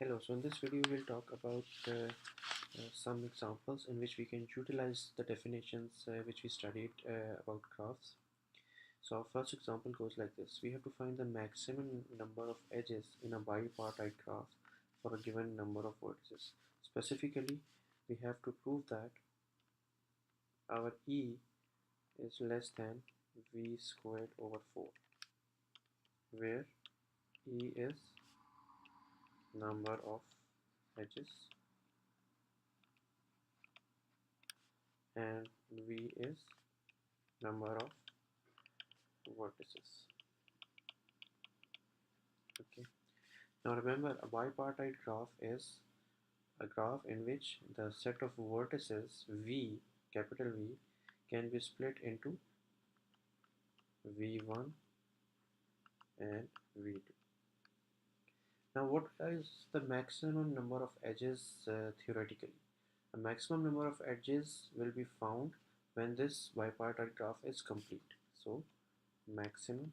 Hello, so in this video we'll talk about some examples in which we can utilize the definitions which we studied about graphs. So our first example goes like this. We have to find the maximum number of edges in a bipartite graph for a given number of vertices. Specifically, we have to prove that our E is less than V squared over 4, where E is number of edges and V is number of vertices. Okay. Now remember, a bipartite graph is a graph in which the set of vertices V, capital V, can be split into V1 and V2. Now what is the maximum number of edges theoretically? A maximum number of edges will be found when this bipartite graph is complete. So maximum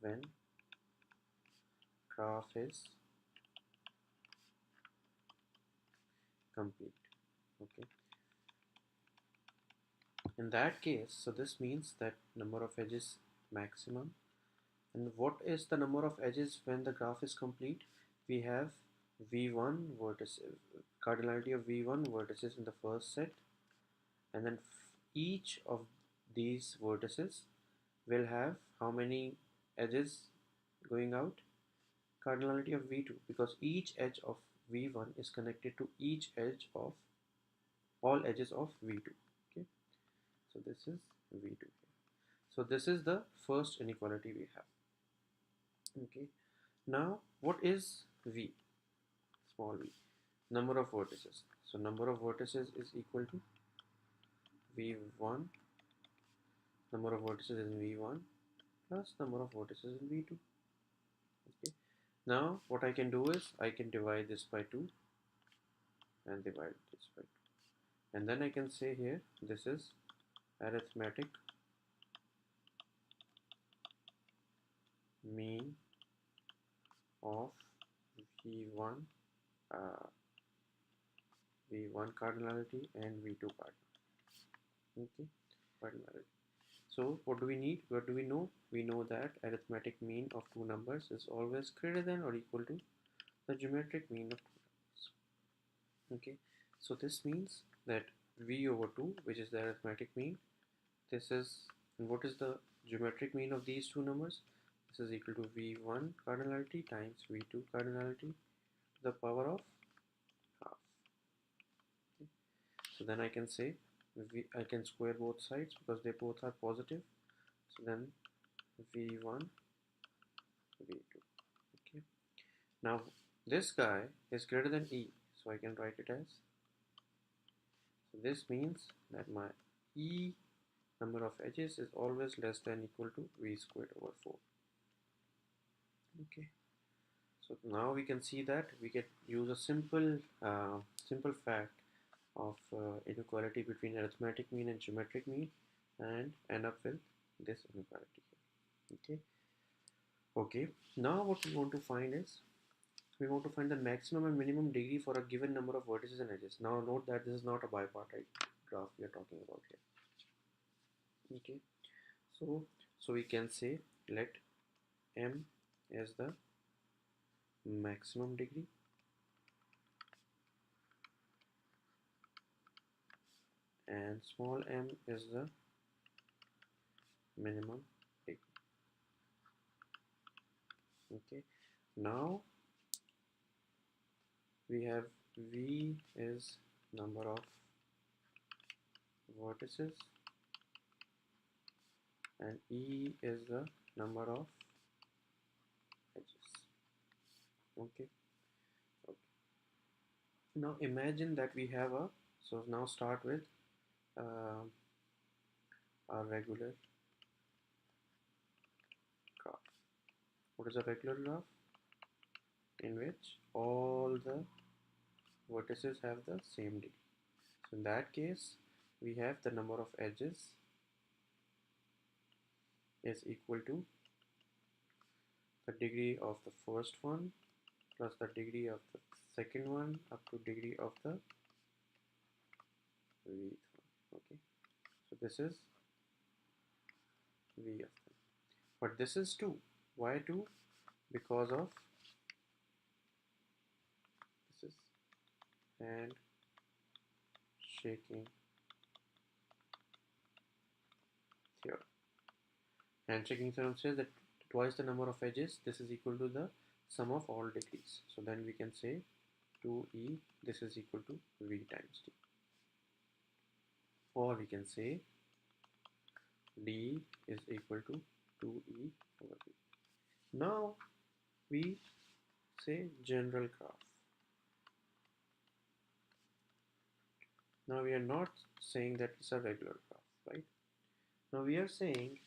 when graph is complete. Okay. In that case, so this means that number of edges maximum. And what is the number of edges when the graph is complete? We have V1 vertices, cardinality of V1 vertices in the first set, and then each of these vertices will have how many edges going out? Cardinality of V2, because each edge of V1 is connected to each edge of all edges of V2. Okay, so this is V2. So this is the first inequality we have. Okay, now what is V? Small v. Number of vertices. So number of vertices is equal to V1. Number of vertices in V1 plus number of vertices in V2. Okay. Now what I can do is I can divide this by 2 and divide this by 2. And then I can say here this is arithmetic mean of V1 V1 cardinality and V2 cardinality. Okay, cardinality. So what do we need? What do we know? We know that arithmetic mean of two numbers is always greater than or equal to the geometric mean of two numbers. Okay, so this means that V over 2, which is the arithmetic mean, this is, and what is the geometric mean of these two numbers? This is equal to V1 cardinality times V2 cardinality to the power of half. Okay. So then I can say I can square both sides because they both are positive. So then V1 V2. Okay. Now this guy is greater than E, so I can write it as, so this means that my E number of edges is always less than equal to V squared over 4. Okay, so now we can see that we can use a simple fact of inequality between arithmetic mean and geometric mean and end up with this inequality here. Okay, now what we want to find is we want to find the maximum and minimum degree for a given number of vertices and edges. Now note that this is not a bipartite graph we are talking about here. Okay, so we can say let m is the maximum degree and small m is the minimum degree. Okay, now we have V is number of vertices and E is the number of edges. Okay. Okay. Now imagine that we have a, so now start with a regular graph. What is a regular graph? In which all the vertices have the same degree. So in that case, we have the number of edges is equal to the degree of the first one plus the degree of the second one up to degree of the vth one. Okay, so this is v of them, but this is 2. Why 2? Because of this is hand shaking theorem. Handshaking theorem says that twice the number of edges, this is equal to the sum of all degrees. So then we can say 2e, this is equal to v times d. Or we can say d is equal to 2e over v. Now we say general graph. Now we are not saying that it's a regular graph, right? Now we are saying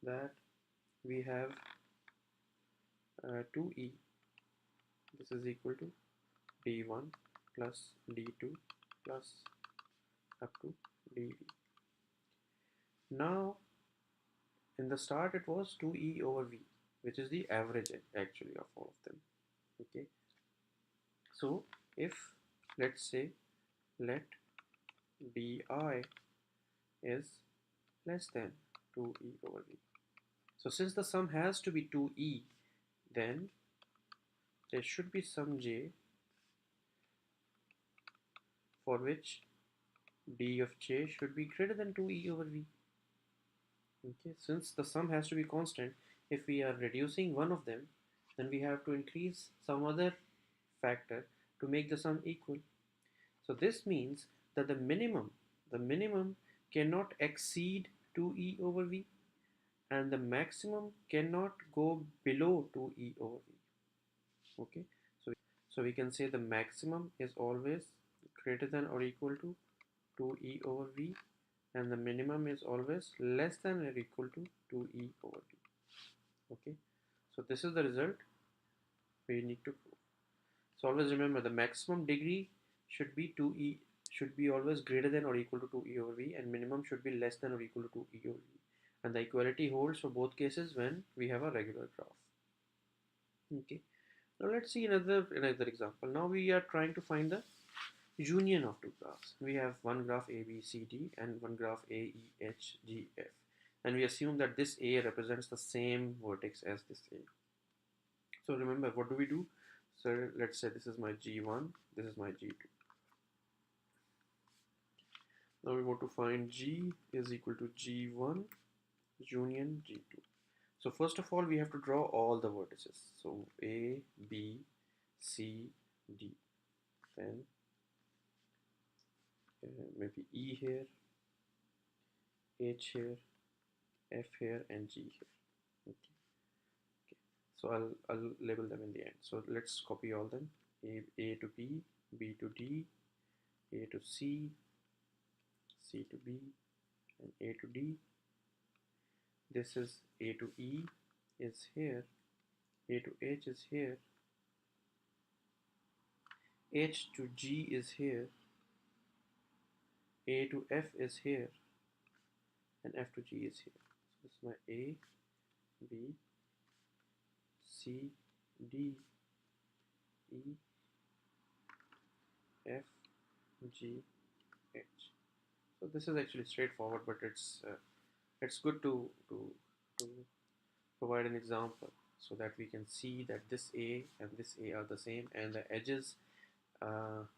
that we have 2e, this is equal to d1 plus d2 plus up to dv. Now in the start it was 2e over v, which is the average actually of all of them. Okay, so if let's say let di is less than 2e over v, so since the sum has to be 2e, then there should be some j for which d of j should be greater than 2e over v. Okay, since the sum has to be constant, if we are reducing one of them, then we have to increase some other factor to make the sum equal. So this means that the minimum cannot exceed 2e over v, and the maximum cannot go below 2e over v. Okay, so we can say the maximum is always greater than or equal to 2e over v, and the minimum is always less than or equal to 2e over v. Okay, so this is the result we need to prove. So always remember the maximum degree should be 2e, should be always greater than or equal to 2e over v, and minimum should be less than or equal to 2e over v, and the equality holds for both cases when we have a regular graph. Okay, now let's see another example. Now we are trying to find the union of two graphs. We have one graph A, B, C, D and one graph A, E, H, G, F, and we assume that this A represents the same vertex as this A. So remember, what do we do? So let's say this is my G1, this is my G2. Now we want to find G is equal to G1 union G2. So first of all, we have to draw all the vertices. So A, B, C, D. Then maybe E here, H here, F here, and G here. Okay. So I'll label them in the end. So let's copy all them. A to B, B to D, A to C, C to B, and A to D. This is A to E is here, A to H is here, H to G is here, A to F is here, and F to G is here. So this is my A, B, C, D, E, F, G, H. So this is actually straightforward, but it's good to provide an example so that we can see that this A and this A are the same, and the edges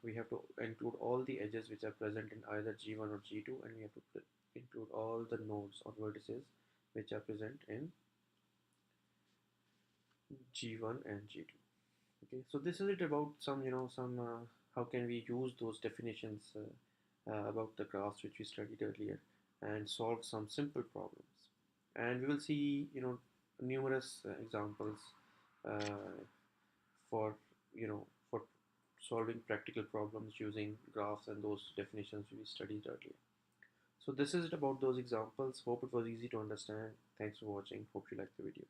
we have to include all the edges which are present in either G1 or G2, and we have to include all the nodes or vertices which are present in G1 and G2. Okay, so this is it about some how can we use those definitions about the graphs which we studied earlier and solve some simple problems, and we will see numerous examples for for solving practical problems using graphs and those definitions we studied earlier. So this is it about those examples. Hope it was easy to understand. Thanks for watching. Hope you liked the video.